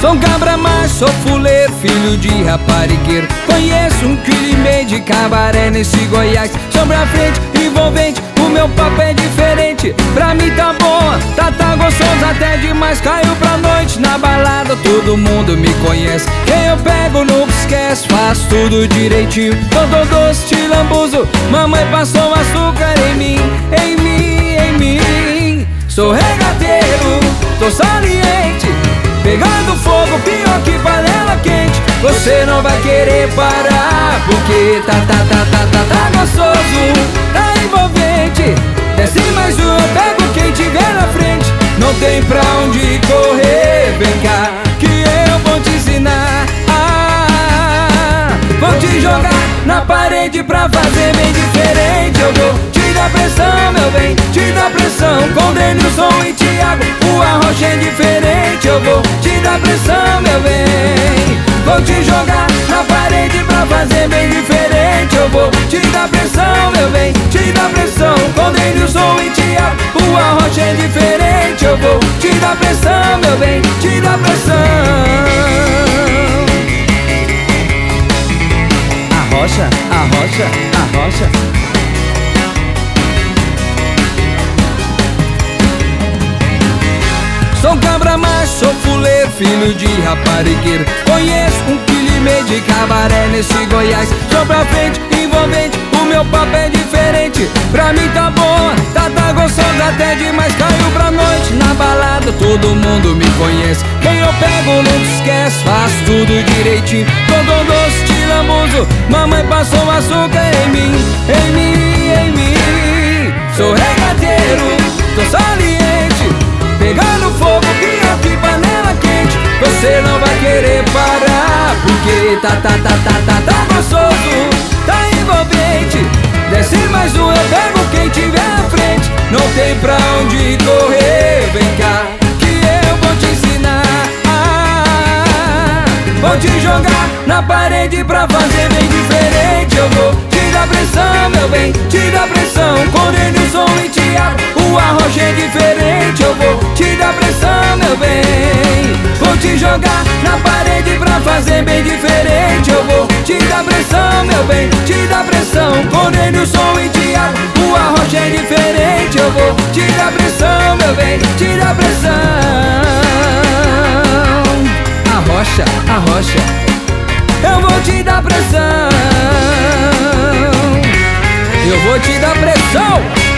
Sou um cabra macho, sou fuleiro, filho de raparigueiro. Conheço 1,5 kg de cabaré nesse Goiás. Sou pra frente, envolvente, o meu papo é diferente. Pra mim tá boa, tá gostoso até demais. Caiu pra noite na balada, todo mundo me conhece. Quem eu pego nunca esquece, faço tudo direitinho. Todo doce, te lambuzo, mamãe passou açúcar em mim, em mim, em mim. Sou regateiro, tô saliente, pegando fogo, pior que panela quente. Você não vai querer parar, porque tá gostoso, tá envolvente. Desce mais um, eu pego quem tiver na frente. Não tem pra onde correr, vem cá que eu vou te ensinar. Vou te jogar na parede pra fazer bem diferente. Eu vou te dar pressão, meu bem, te dar pressão. Com Denilson e Thiago, o arrocha é diferente. Eu vou te dar pressão, meu bem. Vou te jogar na parede pra fazer bem diferente. Eu vou te dar pressão, meu bem, te dar pressão. Com Denilson e Thiago, o arrocha é diferente. Eu vou te dar pressão, meu bem, te dar pressão. Arrocha, arrocha, arrocha. Sou cabra macho, sou fuleiro, filho de raparigueiro. Conheço 1,5 kg de cabaré nesse Goiás. Sou pra frente, envolvente, o meu papo é diferente. Pra mim tá boa, tá gostoso até demais. Caiu pra noite na balada, todo mundo me conhece. Quem eu pego nunca esquece, faço tudo direitinho. Todo doce, te lambuzo, mamãe passou açúcar em mim, em mim, em mim. Sou regateiro, tô saliente, pegando fogo, pior que panela quente. Você não vai querer parar, porque tá gostoso, tá envolvente. Desce mais um, eu pego quem tiver na frente. Não tem pra onde correr, vem cá que eu vou te ensinar. Vou te jogar na parede pra fazer bem diferente. Eu vou te dar pressão, meu bem, te dar pressão. Com Denilson e Thiago, o arrocha é diferente. Eu vou te dar pressão, meu bem. Vou te jogar na parede pra fazer bem diferente. Eu vou te dar pressão, meu bem, te dar pressão. Com Denilson e Thiago, o arrocha é diferente. Eu vou te dar pressão, meu bem, te dar pressão. Arrocha, arrocha, eu vou te dar pressão. Eu vou te dar pressão.